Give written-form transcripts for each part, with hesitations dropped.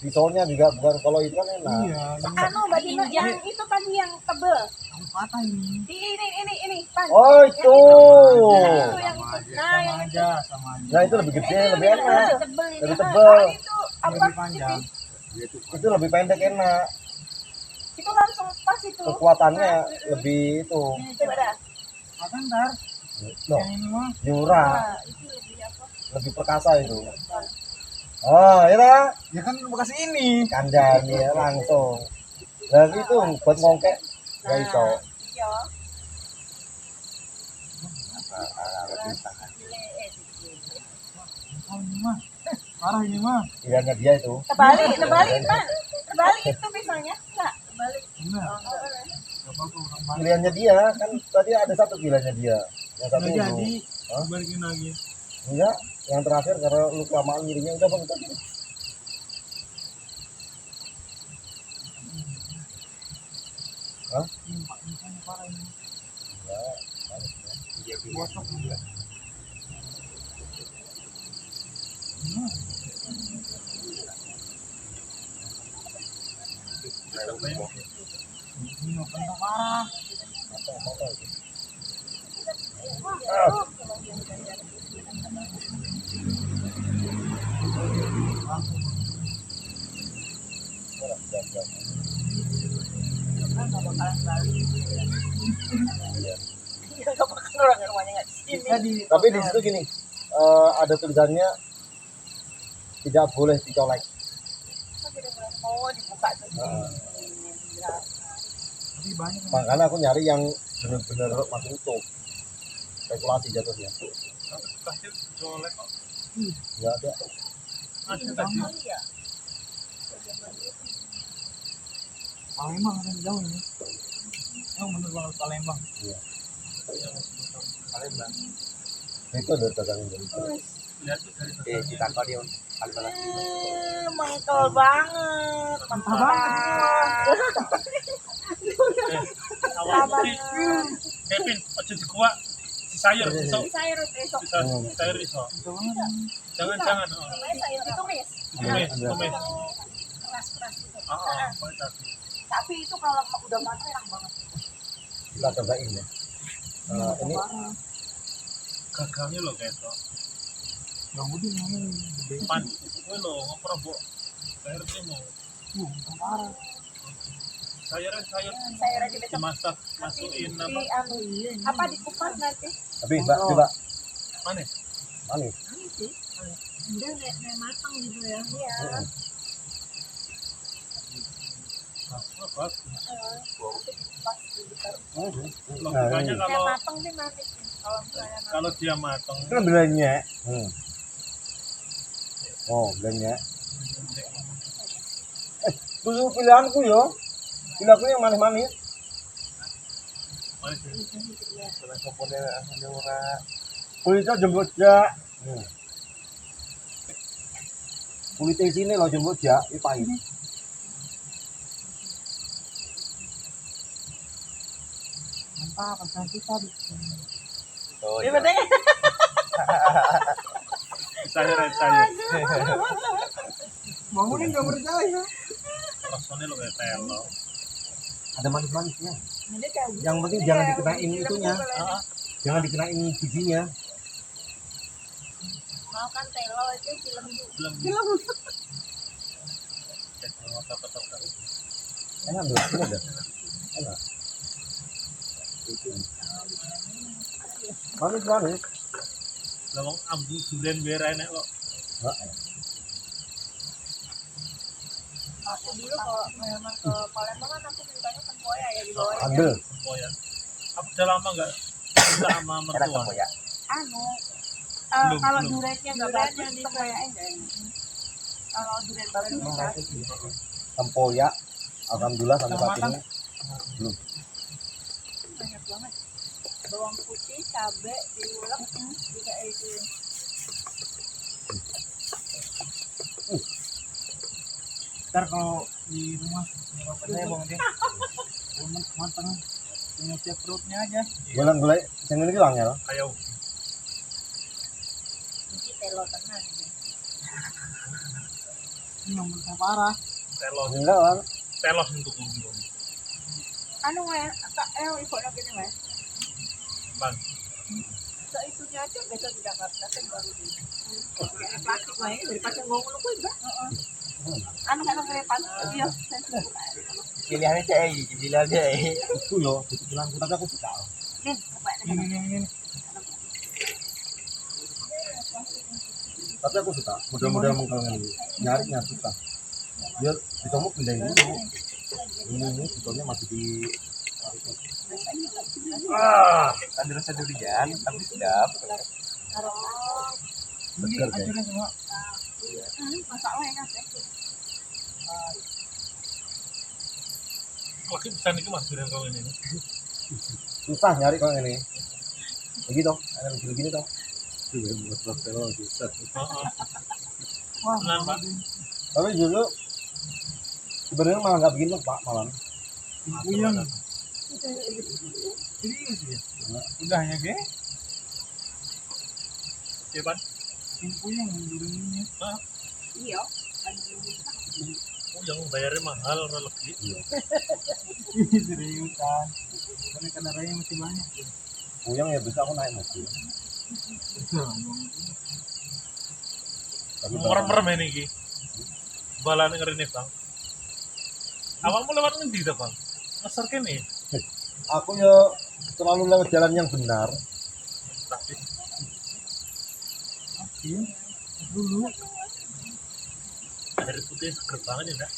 Pisaunya juga bukan, kalau itu kan enak. Iya. Anu Mbak Dina yang itu tadi yang tebel. Aku patah ini. Ini Pan. Oh itu. Itu yang itu. Nah, yang itu. Sama aja. Nah itu lebih gede, lebih enak. Lebih tebel ini. Lebih tebel. Itu apa? Lebih panjang. Itu lebih pendek enak. Itu langsung pas itu. Kekuatannya lebih itu. Coba dah. Makan ntar. Loh, Yang ini mah. murah, Nah, itu lebih apa? lebih perkasa itu. Oh, ya lah. Ya kan bekas ini. Kandani ya langsung. Dan itu buat ngongkek nggak iso. Iya. Oh ini mah. Parah ini mah. Pilihannya dia itu. Terbalik Pan. Terbalik itu pisaunya. Enggak, terbalik. Benar. Oh, boleh. Gak apa-apa orang balik. Pilihannya dia kan tadi ada satu pilihannya dia. Yang satu Udah lu. jadi. Hah? Balikin lagi. Enggak, yang terakhir karena lu kelamaan ngiringnya udah bang tadi. Hah? Ini Pak, ini parah ini. Enggak. Bosok juga. Ini mau kentang parah. Enggak bakalan balik. Iya, enggak bakal orang rumahnya enggak di sini. Jadi. Tapi di situ gini, ada tulisannya tidak boleh dicolek. Oh, dibuka tuh. Tapi banyak. Makanya aku nyari yang benar-benar masih utuh. Spekulasi jatuhnya. Kasih colek kok. Enggak ada. Ada tadi. Oh iya. Palembang kan jauh ini. Yang bener banget Palembang. Iya. Palembang. Itu ada dagang itu. Lihat tuh dari Di kantor dia Palembang. Mengkel banget. Mantap banget. awal putih. Kevin, ojo dikuak. Si sayur, iso. Ini sayur besok. Bisa sayur iso. Itu banget. Jangan. Namanya sayur ditumis. Tumis. Keras-keras gitu. Boleh tadi. Tapi itu kalau udah matang enak banget. Kita cobain ya. Ini Gagangnya lo kayak itu. Yang udah ini gede. Pan, gue lo ngoper bu. Sayurnya mau. Parah. Sayur Sayur aja besok. dimasak, masukin apa? Di anu, apa dikupas nanti? tapi Mbak coba Manis. manis. Udah kayak matang gitu ya. Iya. Apa? Pas ditaruh. Logikanya Kayak kalau matang sih manis. Kalau misalnya kalau dia matang, Kan belanya. Oh, belanya. Dulu pilihanku yo. Pilihanku yang manis-manis. manis. Kulitnya jembut jak. Kulitnya sini loh jembut jak, ini pahit. Mantap, kan kita. Oh, iya betul. Sayur. Bangunin gak percaya. Rasanya lo kayak telo. ada manis-manisnya. Ini kayak Yang penting jangan dikenain itunya. Jangan dikenain bijinya. mau kan telo itu film Belum. Enak dulu, ini ada. Enak. Manis-manis. Lawang ambu durian biar enak kok. aku dulu kalau memang ke Palembang kan aku mintanya tempoyak ya di bawah Ambil. Oh ya. Aku udah lama nggak bisa sama mertua. anu Belum, kalau belum. duretnya nggak bagus tempoyaknya enggak enak. Kalau duret bagus bagus. Tempoyak. Alhamdulillah sampai saat ini belum. Banyak banget bawang putih cabai diulek juga itu Ntar kalau di rumah nyokap saya bang dia matang punya siap perutnya aja. Bulan-bulan yang ini hilang ya. Kayak ini telo tenang Ini yang bersama parah. Telos. Enggak kan? Telos untuk kubu. Anu ya, tak ibu lagi nih mas. Bang. So itunya aja beda di Jakarta kan baru di plastik lah ya daripada ngomong lu enggak. Anu kan ngerepan iya. Pilihannya cek, pilihannya. Itu yo, itu bilang tapi aku suka. Nih, apa Ini. Tapi aku suka model-model mengkal ini. Nyarinya susah. Biar bisa mau pindahin dulu. Ini betulnya masih di Ada rasa durian, tapi sedap. segar guys. Akhirnya semua. masalah enak ya. Lagi bisa nih mas durian kau ini. Susah nyari kalau ini. Begitu, ada begini toh. Iya, buat terus susah. Wah, Benar, Pak. Tapi dulu sebenarnya malah nggak begini Pak malam. puyeng. Serius ya? Udahnya ge? Iya Pak. Ini puyeng duriannya. Iya. Oh yang bayarnya mahal orang lebih. Serius kan? Karena kendaraannya masih banyak ya. Puyeng ya bisa aku naik mobil. Tapi Merem-merem ini ki. Balane ngerene bang. Awalmu lewat ngendi to bang? Ngeser kene. aku ya selalu lewat jalan yang benar. Tapi Iya. Dulu. air putih seger banget ya. Nak.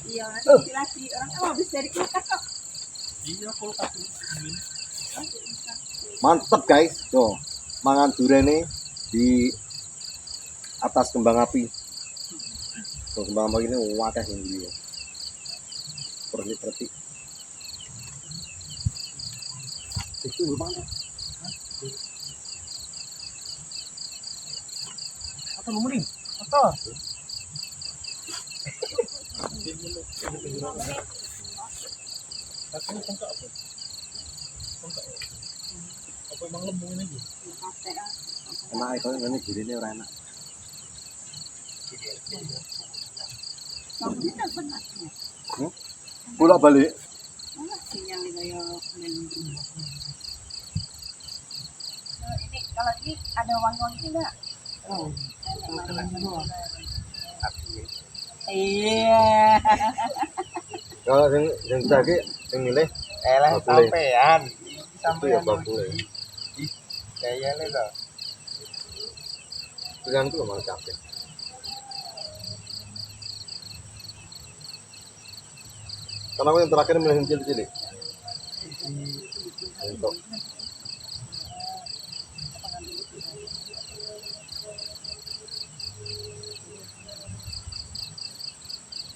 Iya, nanti lagi orang kan habis dari kulkas kok. Iya kulkas ini. Mantep guys, tuh mangan durian di atas kembang api. Tuh kembang api ini wadah yang dia. Pergi. Itu gimana? Apa ngomongin? Apa? Tapi ini kongkak apa? Kongkak apa? Apa emang lembung ini? Enak itu ini duriannya orang enak. Kamu ini benar. Bolak balik. Mana sinyal kayak ini kalau ini ada wangi-wangi enggak? Oh, Iya. Kalau yang tadi yang milih elah Bakule. sampean. itu ya bakule. Kayaknya loh. Durian itu malah capek. Karena aku yang terakhir milih yang cilik-cilik. Untuk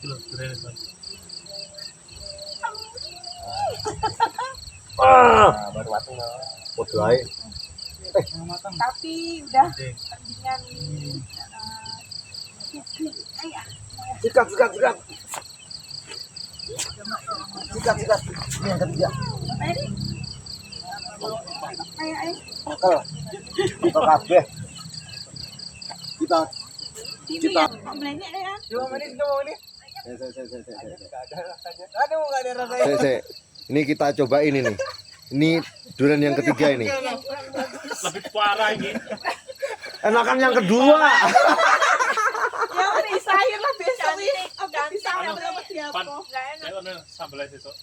Kilo durian bang. Nah, baru matang loh. bodoh aja. Yang matang. Tapi udah Oke. tandingan ayah. Sikat. Ini yang ketiga. Ini ayah Akal. Kita kabeh. Kita ini yang belanja deh ya. Cuma menit. Saya. Gak ada rasanya. Aduh, gak ada rasanya. Saya. Ini kita cobain ini. Ini durian yang ketiga ini. Lebih parah ini. Enakan yang kedua. Ya udah sayur lah besok ini. Apa bisa Anu, berapa siapa? Pan. Enggak enak. Kayak mana sambal aja besok.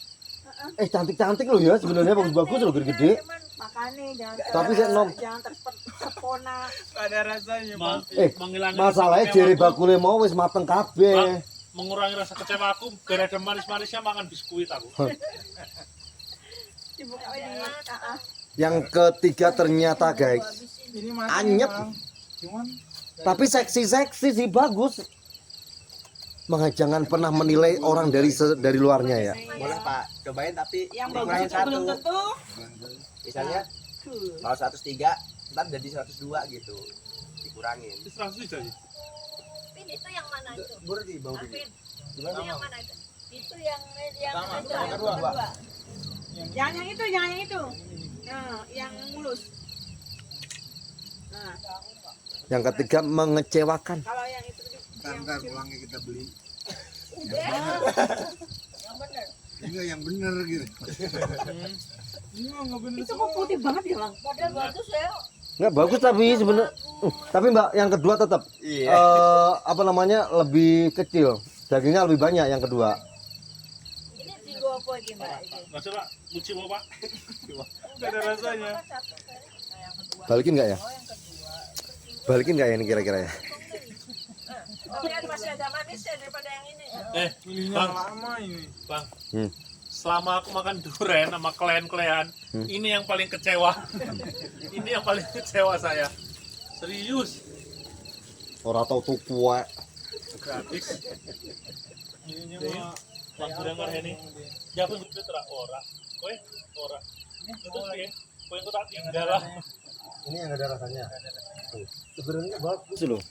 Cantik loh ya sebenarnya bagus loh gede. Makanya jangan Tapi saya nom. jangan tersepona. Gak ada rasanya. Ma- Eh, menghilangkan Masalahnya rasa jere kecewa aku. bakule mau wis mateng kabeh. Mengurangi rasa kecewa aku gara ada manis-manisnya makan biskuit aku. Dibuka aja. Yang ketiga ternyata guys. Ini matang. Anyep. Bang. Cuman Tapi seksi sih bagus. Makanya jangan pernah menilai orang dari luarnya ya. Boleh Pak, cobain tapi Yang dikurangin bagus itu belum satu. tentu. Misalnya kalau 103, ntar jadi 102 gitu. Dikurangin. Itu 100 aja. Pin itu yang mana itu? Buru di bawah Pin, ini. itu yang mana itu? Itu yang Sama, itu, yang kedua. Jangan yang itu. Nah, yang mulus. Nah, Yang ketiga mengecewakan. kalau yang itu Ntar pulangnya kita beli. Udah. Yang bener. Enggak yang bener gitu. Itu kok putih banget ya, Bang? Model bagus ya. Nggak bagus tapi sebenarnya. Tapi Mbak, yang kedua tetap Iya. apa namanya lebih kecil. Dagingnya lebih banyak yang kedua. Ini tiga apa gimana? Nggak usah pak, lucu mau pak. Nggak ada rasanya. Satu kan. Nah, yang kedua. Balikin nggak ya? Oh yang kedua. Balikin nggak ya ini kira-kira ya? Tapi kan masih ada manisnya daripada yang ini. Pilihnya Bang. lama ini. Bang, Hmm. selama aku makan durian sama klien-klien, ini yang paling kecewa. Ini yang paling kecewa saya. Serius, Orang tahu tuh kue. gratis. Ini Jadi, mah Bang sudah ngerti. Jangan gitu terak ora. Kowe ora. Itu sih, kowe itu tak tinggal lah. Ini yang ada rasanya. Tuh, sebenarnya bagus loh.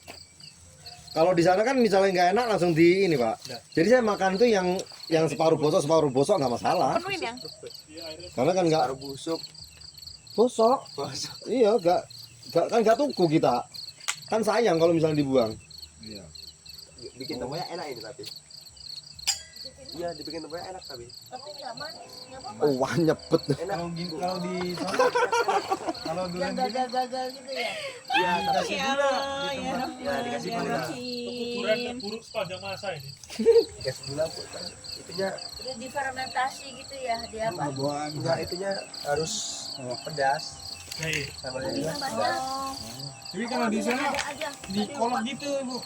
Kalau di sana kan misalnya nggak enak langsung di ini Pak. Jadi saya makan tuh yang separuh bosok nggak masalah. Penuhin ya? Karena kan nggak Baru busuk. bosok. Iya, nggak tuku kita. Kan sayang kalau misalnya dibuang. Iya. Bikin temunya enak ini tapi. Iya, dibikin temunya enak tapi. Tapi nggak manis, nggak apa-apa. Oh, wah nyebet. Enak. kalau gini kalau di sana kalau durian Yang gini gagal-gagal gitu ya. Iya, tapi Ya Allah, ya Ya, dikasih gula. Ukuran terburuk sepanjang masa ini. dikasih gula Bu. Itunya Udah difermentasi gitu ya. Dia apa? Buah enggak, itunya harus pedas Nih, sama Ini dia. yang banyak. tapi kalau di sana Ada aja. di kolak gitu Bu.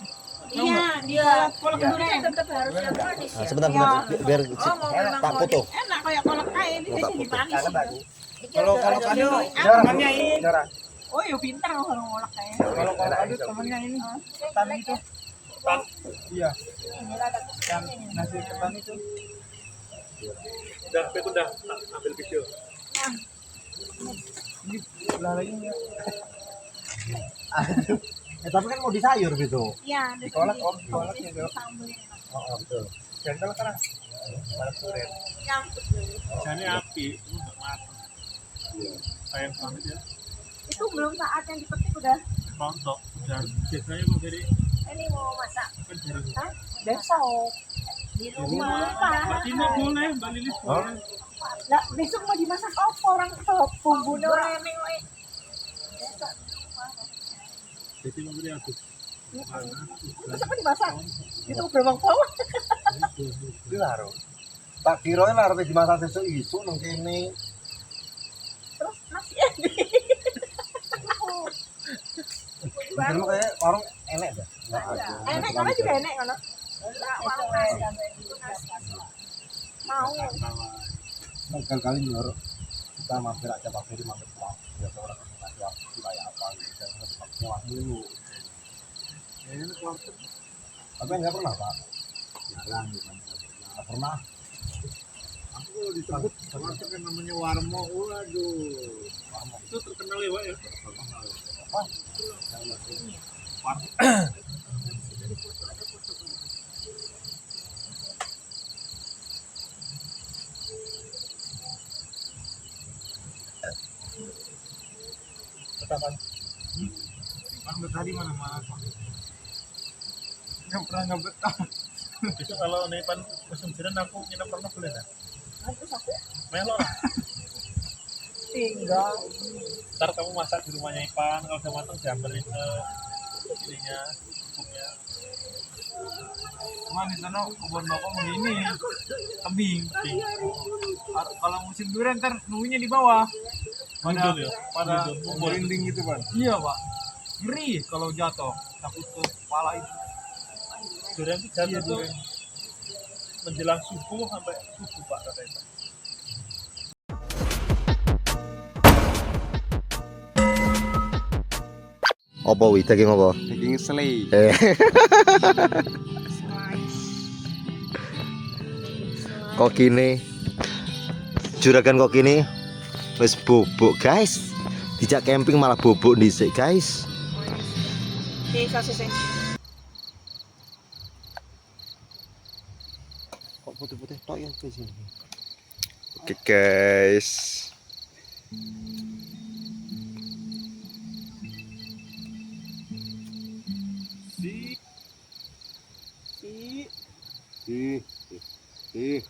Iya, dia kolak Tapi durian. kan tetap harus yang manis ya. Sebentar biar Oh mau memang tak mau foto. Enak kayak kolak kain ini sih dipanis. Karena bagus. Kalau kalau ada- kado ada- temannya ini. Darah. Oh, ya pintar kalau kolak kain. Kalau kado temannya ini. Ketan itu. Iya, Ini rada yang nasi ketan itu. udah, aku udah ambil video. Ini belalainya ya. Tapi kan mau di sayur gitu. Iya, di Kolak, sini. kolaknya Di sambal. Oh, betul. Dan kalau karena balap durian. Yang Jadi api, itu nggak matang. Sayang banget ya. itu belum saat yang dipetik udah Rontok. Dan biasanya mau dari Ini mau masak kan dari besok. di rumah. Mbak Tina boleh, Mbak Lilis boleh. Lah, besok mau dimasak apa orang top bumbunya orang Goreng we. Jadi mau beri aku. besok mau dimasak. Itu berapa bawah? Itu laro. Tak kira lah arep dimasak sesuk isu nang kene. Terus masih ada. Kan kayak warung enek dah. Enak karena juga enak kan? Mau. Kali-kali lho kita mampir aja mampir pulang. Ya orang ngasih aku kayak apa gitu. Dan nyewa dulu. Ya ini keluarga. Tapi enggak pernah, Pak. Jarang gitu. Enggak pernah. Aku disebut termasuk yang namanya warmo. Waduh. Itu terkenal ya, Pak ya. Mana tadi mana masak. Nggak pernah nggak betah. Besok kalau Nepan musim jiran aku nginep pernah boleh nggak? Terus aku Melo. tinggal. Ntar kamu masak di rumahnya Ipan, kalau udah matang diambilin ke ininya, bubuknya. Cuman di sana kebun bapak begini kambing. Kalau musim durian ntar nunggunya di bawah. Pada Ngidul ya? pada Ngidul. merinding gitu kan. Iya pak. Ngeri kalau jatuh. Takut ke kepala itu. Durian itu jatuh Iya, tuh durian. menjelang subuh sampai subuh Pak katanya. Apa wi daging apa? Daging selai. Kok gini? Juragan kok gini? Wis bubuk, guys. Dijak camping malah bubuk dhisik, guys. Di sosisnya. Kok putih-putih tok ya di sini. Oke guys. ih.